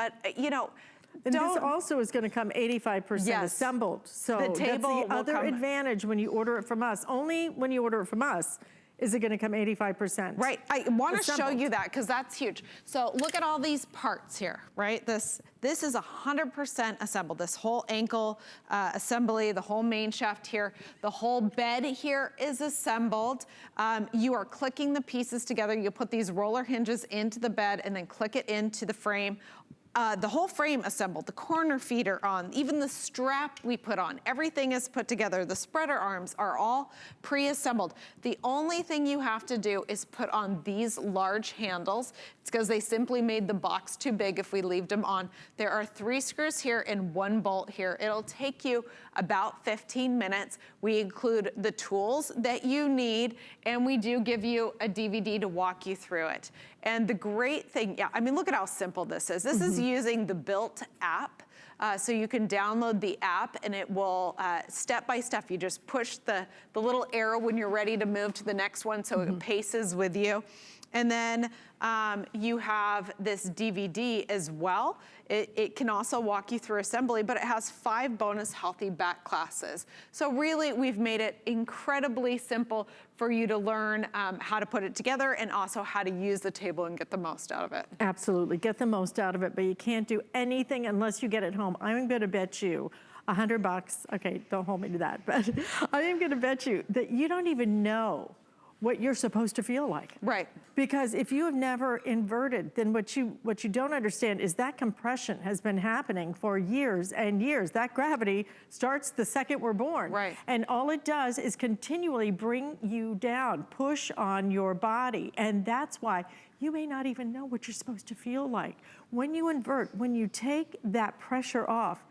this also is going to come 85% assembled. So the table that's the other advantage when you order it from us. Only when you order it from us is it going to come 85%. Right, I want to show you that because that's huge. So look at all these parts here, right? This is 100% assembled. This whole ankle assembly, the whole main shaft here, the whole bed here is assembled. You are clicking the pieces together. You put these roller hinges into the bed and then click it into the frame. the whole frame assembled, the corner feeder on, even the strap we put on, everything is put together. The spreader arms are all pre-assembled. The only thing you have to do is put on these large handles. It's because they simply made the box too big if we leave them on. There are 3 screws here and 1 bolt here. It'll take you about 15 minutes. We include the tools that you need, and we do give you a DVD to walk you through it. And the great thing, yeah, I mean, look at how simple this is. This is using the built app. So you can download the app and it will, step by step, you just push the little arrow when you're ready to move to the next one so it paces with you. And then you have this DVD as well. It can also walk you through assembly, but it has 5 bonus healthy back classes. So really, we've made it incredibly simple for you to learn how to put it together and also how to use the table and get the most out of it. Absolutely, get the most out of it, but you can't do anything unless you get it home. I'm gonna bet you $100, okay, don't hold me to that, but I am gonna bet you that you don't even know what you're supposed to feel like. Right. Because if you have never inverted, then what you don't understand is that compression has been happening for years and years. That gravity starts the second we're born. Right. And all it does is continually bring you down, push on your body. And that's why you may not even know what you're supposed to feel like. When you invert, when you take that pressure off,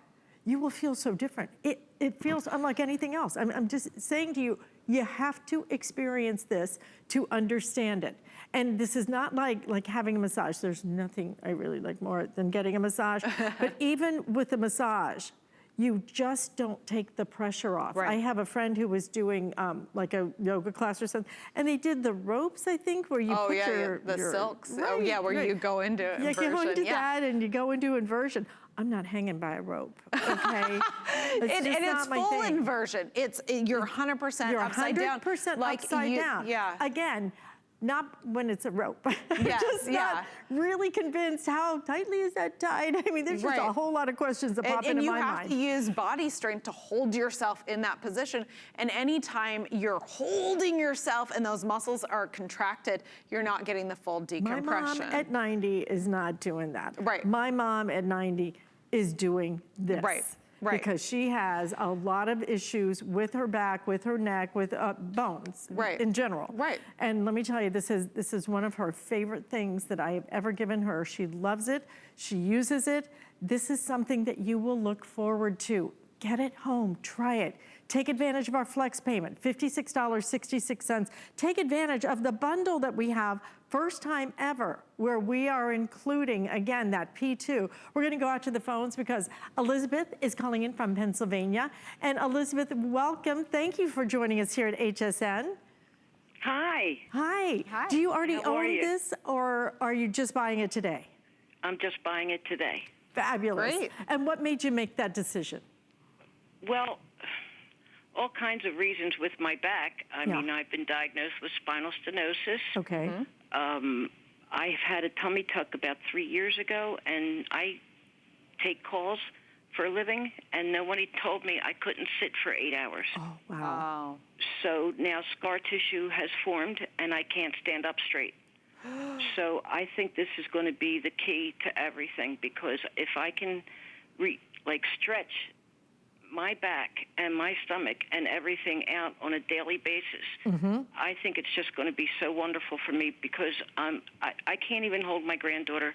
you will feel so different. It feels unlike anything else. I'm just saying to you, you have to experience this to understand it. And this is not like having a massage. There's nothing I really like more than getting a massage. But even with a massage, you just don't take the pressure off. Right. I have a friend who was doing like a yoga class or something, and they did the ropes, I think, where you put the silks. Right, oh yeah, where right. you go into inversion. Yeah, you go into that and you go into inversion. I'm not hanging by a rope, okay? And it's full inversion. You're 100% You're upside down. 100% upside down. Yeah. Again, not when it's a rope. Yes, just not really convinced how tightly is that tied. I mean, there's just a whole lot of questions that pop into my mind. And you have to use body strength to hold yourself in that position. And anytime you're holding yourself and those muscles are contracted, you're not getting the full decompression. My mom at 90 is not doing that. Right. My mom at 90 is doing this. Right. Right. Because she has a lot of issues with her back, with her neck, with bones in general. Right. And let me tell you, this is one of her favorite things that I have ever given her. She loves it. She uses it. This is something that you will look forward to. Get it home, try it. Take advantage of our flex payment, $56.66. Take advantage of the bundle that we have, first time ever, where we are including, again, that P2. We're gonna go out to the phones because Elizabeth is calling in from Pennsylvania. And Elizabeth, welcome. Thank you for joining us here at HSN. Hi. Hi. Hi. Do you already How are own you? this, or are you just buying it today? I'm just buying it today. Fabulous. Great. And what made you make that decision? Well, all kinds of reasons with my back. I mean, I've been diagnosed with spinal stenosis. Okay. I've had a tummy tuck about 3 years ago, and I take calls for a living, and nobody told me I couldn't sit for 8 hours. Oh, wow. So now scar tissue has formed, and I can't stand up straight. So I think this is going to be the key to everything, because if I can, stretch my back and my stomach and everything out on a daily basis, I think it's just going to be so wonderful for me, because I can't even hold my granddaughter.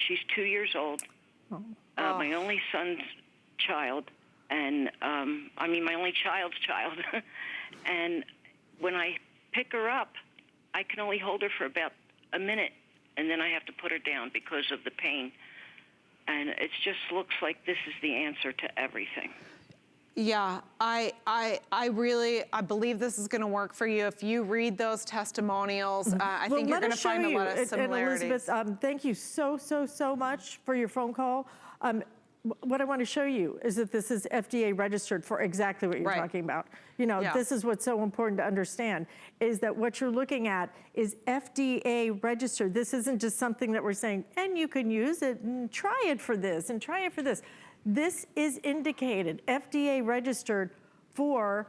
She's 2 years old, my only son's child, and my only child's child. And when I pick her up, I can only hold her for about a minute, and then I have to put her down because of the pain. And it just looks like this is the answer to everything. Yeah, I believe this is going to work for you. If you read those testimonials, I think you're going to find a lot of similarities. And Elizabeth, thank you so much for your phone call. What I want to show you is that this is FDA registered for exactly what you're talking about. You know, this is what's so important to understand, is that what you're looking at is FDA registered. This isn't just something that we're saying, and you can use it and try it for this and try it for this. This is indicated, FDA registered for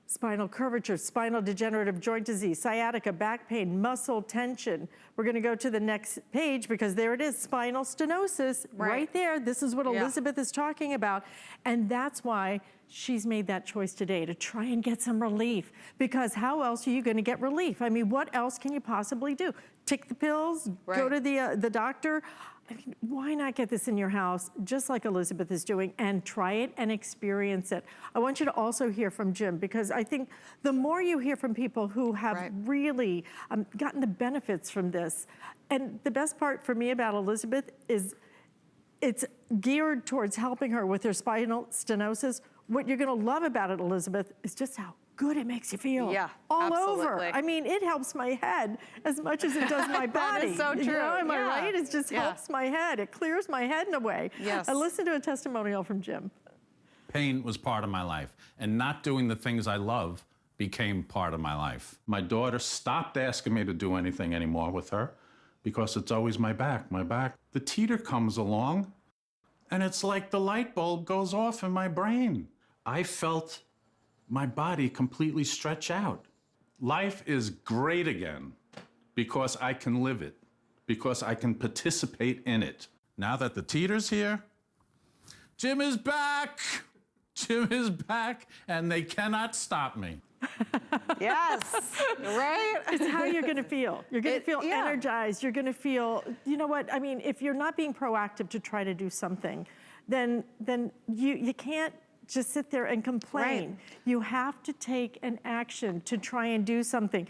spinal curvature, spinal degenerative joint disease, sciatica, back pain, muscle tension. We're gonna go to the next page because there it is, spinal stenosis, right there. This is what Elizabeth is talking about. And that's why she's made that choice today, to try and get some relief. Because how else are you gonna get relief? I mean, what else can you possibly do? Take the pills, go to the doctor. I mean, why not get this in your house, just like Elizabeth is doing, and try it and experience it? I want you to also hear from Jim, because I think the more you hear from people who have really gotten the benefits from this, and the best part for me about Elizabeth is it's geared towards helping her with her spinal stenosis. What you're gonna love about it, Elizabeth, is just how good it makes you feel. Yeah, all absolutely. over. I mean, it helps my head as much as it does my body. That is so true. You know, am I right? It just Yeah. helps my head. It clears my head in a way. Yes. Listen to a testimonial from Jim. Pain was part of my life, and not doing the things I love became part of my life. My daughter stopped asking me to do anything anymore with her because it's always my back, my back. The Teeter comes along, and it's like the light bulb goes off in my brain. I felt my body completely stretch out. Life is great again because I can live it, because I can participate in it. Now that the Teeter's here, Jim is back. Jim is back, and they cannot stop me. Yes, right? It's how you're gonna feel. You're gonna feel energized. You're gonna feel, you know what, I mean, if you're not being proactive to try to do something, then you can't just sit there and complain. You have to take an action to try and do something.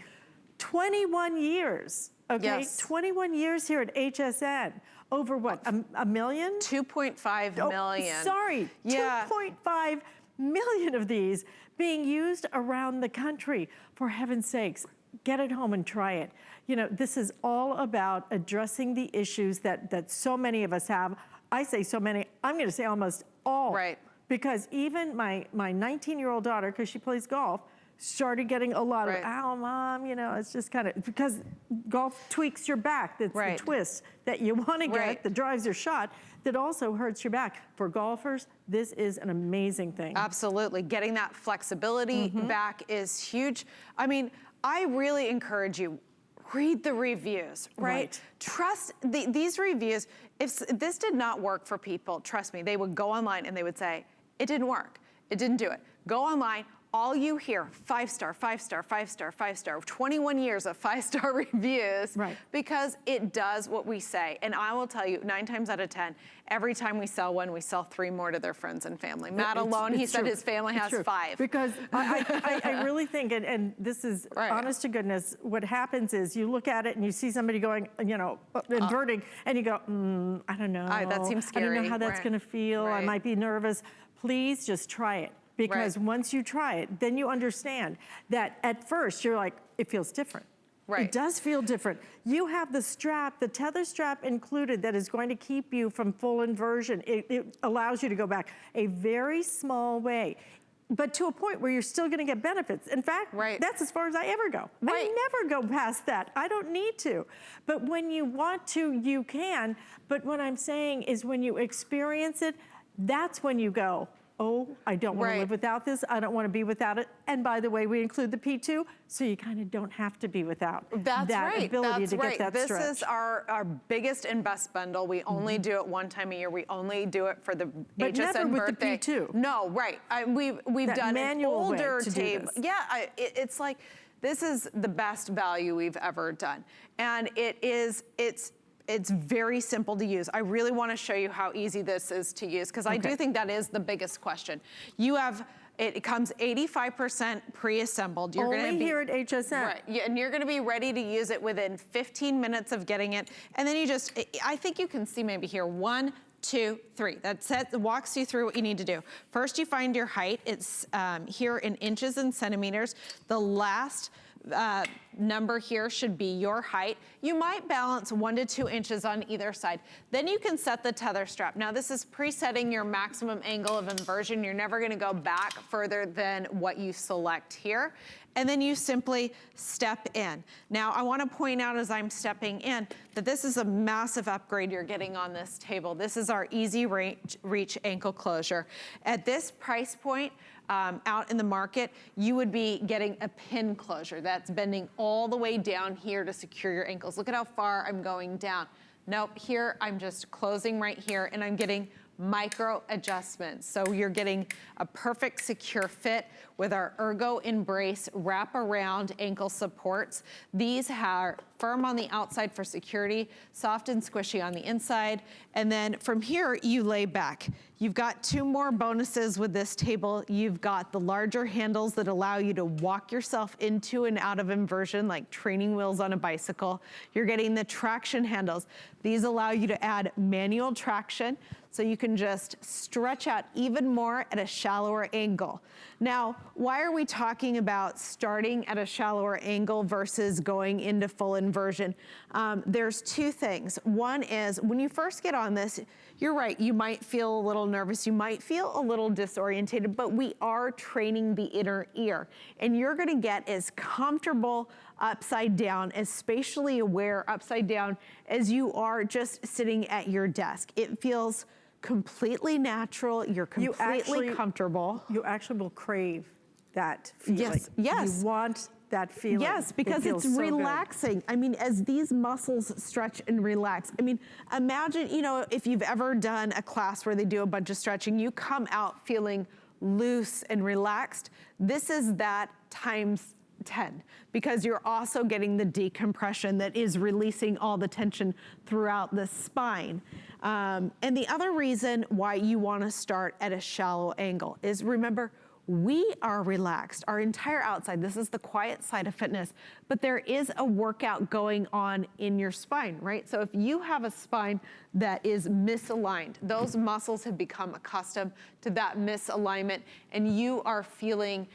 21 years, okay? 21 years here at HSN. Over what, a million? 2.5 million. Sorry, 2.5 million of these being used around the country. For heaven's sakes, get it home and try it. You know, this is all about addressing the issues that so many of us have. I say so many, I'm gonna say almost all. Right. Because even my 19-year-old daughter, because she plays golf, started getting a lot of, ow, mom, you know, it's just kind of, because golf tweaks your back. That's the twist that you want to get, that drives your shot, that also hurts your back. For golfers, this is an amazing thing. Absolutely. Getting that flexibility back is huge. I mean, I really encourage you, read the reviews, right? Trust these reviews. If this did not work for people, trust me, they would go online and they would say, it didn't work. It didn't do it. Go online. All you hear, 5-star, 5-star, 5-star, 5-star, 21 years of 5-star reviews, because it does what we say. And I will tell you, 9 times out of 10, every time we sell one, we sell 3 more to their friends and family. Matt alone, he said his family has 5. Because I really think, and this is honest to goodness, what happens is you look at it and you see somebody going, you know, inverting, and you go, I don't know. That seems scary. I don't know how that's gonna feel. I might be nervous. Please just try it. Because once you try it, then you understand that at first you're like, it feels different. It does feel different. You have the strap, the tether strap included, that is going to keep you from full inversion. It allows you to go back a very small way, but to a point where you're still gonna get benefits. In fact, that's as far as I ever go. I never go past that. I don't need to. But when you want to, you can. But what I'm saying is when you experience it, that's when you go, oh, I don't want to live without this. I don't want to be without it. And by the way, we include the P2, so you kind of don't have to be without that ability to get that stretch. This is our biggest and best bundle. We only do it one time a year. We only do it for the but HSN never birthday. With the P2. No, we've that done an older tape. Yeah, it's like, this is the best value we've ever done. And it's very simple to use. I really want to show you how easy this is to use, because I do think that is the biggest question. You have, it comes 85% pre-assembled. You're Only here at HSN. And you're going to be ready to use it within 15 minutes of getting it. And then you just, I think you can see maybe here, 1, 2, 3. That walks you through what you need to do. First, you find your height. It's here in inches and centimeters. The last number here should be your height. You might balance 1 to 2 inches on either side. Then you can set the tether strap. Now this is presetting your maximum angle of inversion. You're never gonna go back further than what you select here. and then you simply step in. Now, I wanna point out as I'm stepping in that this is a massive upgrade you're getting on this table. This is our EZAreach ankle closure. At this price point, out in the market, you would be getting a pin closure that's bending all the way down here to secure your ankles. Look at how far I'm going down. Nope, here I'm just closing right here and I'm getting micro adjustments. So you're getting a perfect secure fit with our Ergo Embrace wraparound ankle supports. These are firm on the outside for security, soft and squishy on the inside. And then from here, you lay back. You've got 2 more bonuses with this table. You've got the larger handles that allow you to walk yourself into and out of inversion like training wheels on a bicycle. You're getting the traction handles. These allow you to add manual traction so you can just stretch out even more at a shallower angle. Now, why are we talking about starting at a shallower angle versus going into full inversion? There's 2 things. One is when you first get on this, you're right, you might feel a little nervous, you might feel a little disorientated, but we are training the inner ear. And you're gonna get as comfortable upside down, as spatially aware upside down as you are just sitting at your desk. It feels completely natural, you're completely comfortable. You actually will crave that feeling. Yes, yes. You want that feeling. Yes, because it's so relaxing. I mean, as these muscles stretch and relax. I mean, imagine, you know, if you've ever done a class where they do a bunch of stretching, you come out feeling loose and relaxed. This is that times 10, because you're also getting the decompression that is releasing all the tension throughout the spine. And the other reason why you wanna start at a shallow angle is, remember, we are relaxed, our entire outside. This is the quiet side of fitness, but there is a workout going on in your spine, right? So if you have a spine that is misaligned, those muscles have become accustomed to that misalignment, and you are feeling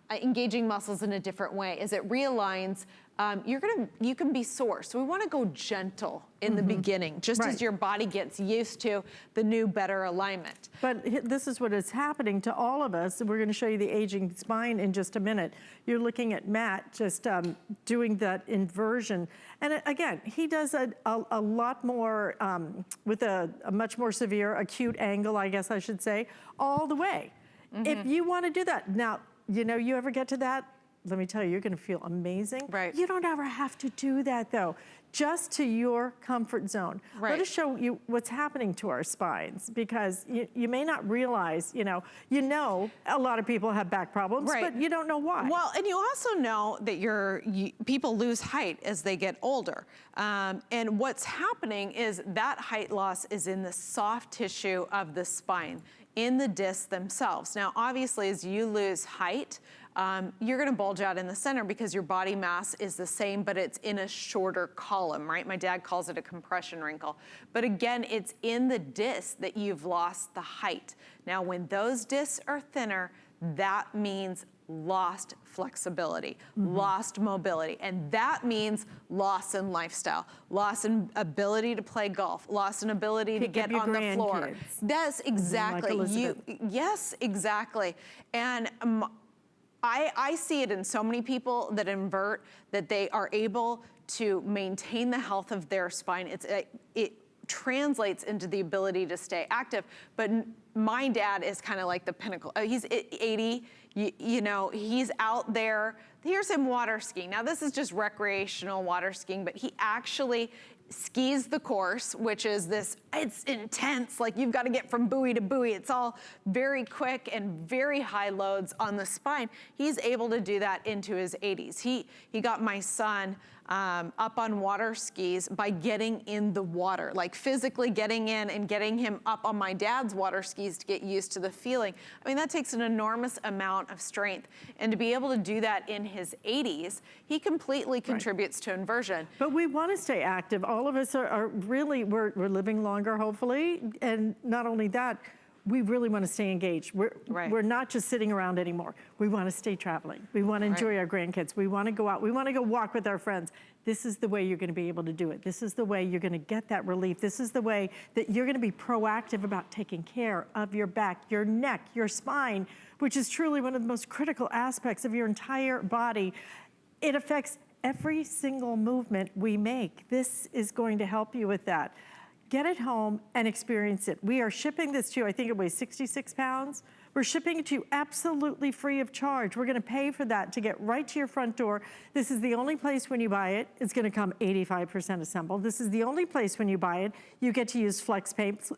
engaging muscles in a different way. As it realigns, you can be sore. So we wanna go gentle in the beginning, just as your body gets used to the new, better alignment. But this is what is happening to all of us. We're gonna show you the aging spine in just a minute. You're looking at Matt just doing that inversion. And again, he does a lot more, with a much more severe acute angle, I guess I should say, all the way. If you wanna do that, now, you know, you ever get to that, let me tell you, you're gonna feel amazing. Right. You don't ever have to do that though, just to your comfort zone. Right. Let us show you what's happening to our spines, because you may not realize, you know a lot of people have back problems, but you don't know why. Well, and you also know that people lose height as they get older. And what's happening is that height loss is in the soft tissue of the spine, in the discs themselves. Now, obviously, as you lose height, you're gonna bulge out in the center because your body mass is the same, but it's in a shorter column, right? My dad calls it a compression wrinkle. But again, it's in the disc that you've lost the height. Now, when those discs are thinner, that means lost flexibility, lost mobility, and that means loss in lifestyle, loss in ability to play golf, loss in ability to get on the floor. That's exactly, yes, exactly. And I see it in so many people that invert, that they are able to maintain the health of their spine. It translates into the ability to stay active. But my dad is kind of like the pinnacle. He's 80, you know, he's out there. Here's him water skiing. Now this is just recreational water skiing, but he actually skis the course, which is it's intense, like you've got to get from buoy to buoy. It's all very quick and very high loads on the spine. He's able to do that into his 80s. He got my son up on water skis by getting in the water, like physically getting in and getting him up on my dad's water skis to get used to the feeling. I mean, that takes an enormous amount of strength. And to be able to do that in his 80s, he completely contributes to inversion. But we want to stay active. All of us are really, we're living longer, hopefully. And not only that, we really want to stay engaged. We're not just sitting around anymore. We want to stay traveling. We want to enjoy our grandkids. We want to go out. We want to go walk with our friends. This is the way you're going to be able to do it. This is the way you're going to get that relief. This is the way that you're going to be proactive about taking care of your back, your neck, your spine, which is truly one of the most critical aspects of your entire body. It affects every single movement we make. This is going to help you with that. Get it home and experience it. We are shipping this to you. I think it weighs 66 pounds. We're shipping it to you absolutely free of charge. We're gonna pay for that to get right to your front door. This is the only place when you buy it, it's gonna come 85% assembled. This is the only place when you buy it, you get to use FlexPay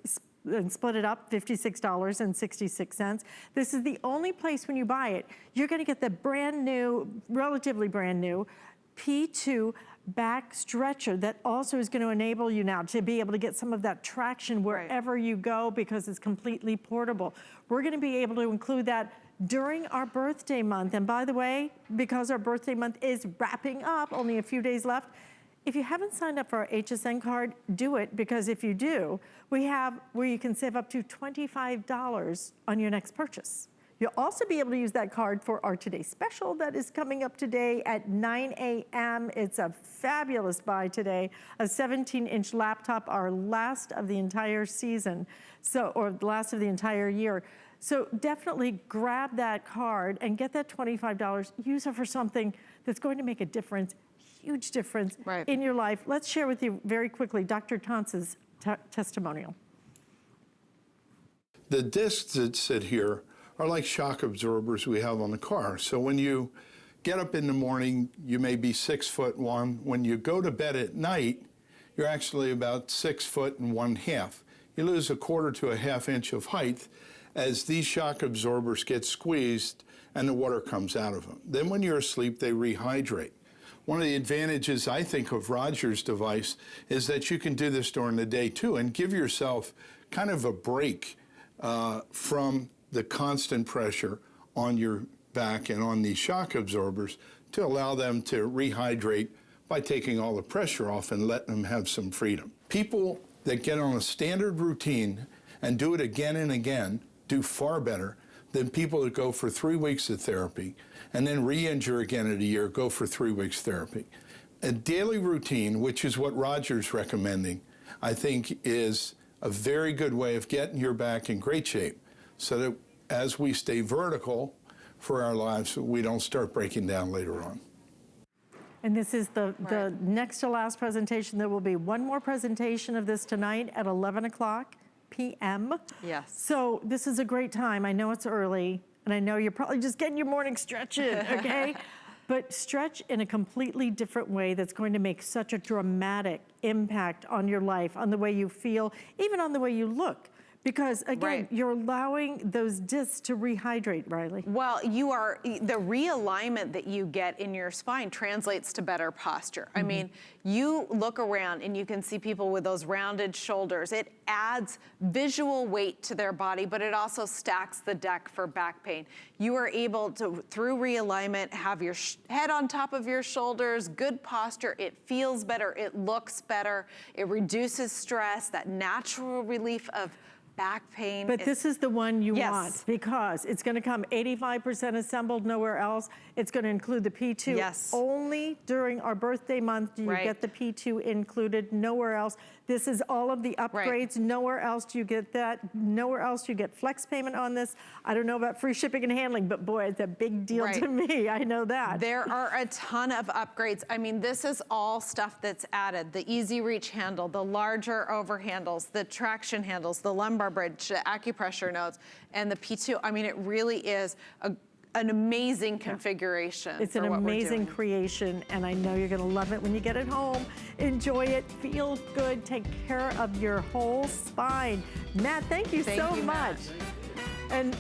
and split it up, $56.66. This is the only place when you buy it, you're gonna get the brand new, relatively brand new, P2 Back Stretcher that also is going to enable you now to be able to get some of that traction wherever you go because it's completely portable. We're going to be able to include that during our birthday month. And by the way, because our birthday month is wrapping up, only a few days left, if you haven't signed up for our HSN card, do it, because if you do, we have where you can save up to $25 on your next purchase. You'll also be able to use that card for our Today Special that is coming up today at 9 a.m. It's a fabulous buy today, a 17-inch laptop, our last of the entire season, or last of the entire year. So definitely grab that card and get that $25. Use it for something that's going to make a difference, huge difference in your life. Let's share with you very quickly Dr. Tance's testimonial. The discs that sit here are like shock absorbers we have on the car. So when you get up in the morning, you may be 6'1". When you go to bed at night, you're actually about 6'1½". You lose 1/4 to 1/2 inch of height as these shock absorbers get squeezed and the water comes out of them. Then when you're asleep, they rehydrate. One of the advantages, I think, of Roger's device is that you can do this during the day too and give yourself kind of a break from the constant pressure on your back and on these shock absorbers to allow them to rehydrate by taking all the pressure off and letting them have some freedom. People that get on a standard routine and do it again and again do far better than people that go for 3 weeks of therapy and then re-injure again in a year, go for 3 weeks therapy. A daily routine, which is what Roger's recommending, I think is a very good way of getting your back in great shape, so that as we stay vertical for our lives, we don't start breaking down later on. And this is the next to last presentation. There will be one more presentation of this tonight at 11 o'clock p.m. Yes. So this is a great time. I know it's early, and I know you're probably just getting your morning stretch in, okay? But stretch in a completely different way that's going to make such a dramatic impact on your life, on the way you feel, even on the way you look. Because again, you're allowing those discs to rehydrate, Riley. Well, the realignment that you get in your spine translates to better posture. I mean, you look around and you can see people with those rounded shoulders. It adds visual weight to their body, but it also stacks the deck for back pain. You are able to, through realignment, have your head on top of your shoulders, good posture. It feels better, it looks better, it reduces stress, that natural relief of back pain. But this is the one you want, because it's going to come 85% assembled, nowhere else. It's going to include the P2. Yes. Only during our birthday month do you get the P2 included, nowhere else. This is all of the upgrades. Nowhere else do you get that. Nowhere else do you get flex payment on this. I don't know about free shipping and handling, but boy, it's a big deal to me. I know that. There are a ton of upgrades. I mean, this is all stuff that's added. The EZReach handle, the larger over handles, the traction handles, the lumbar bridge, the acupressure nodes, and the P2. I mean, it really is an amazing configuration. It's an amazing creation, and I know you're gonna love it when you get it home. Enjoy it, feel good, take care of your whole spine. Matt, thank you so much. And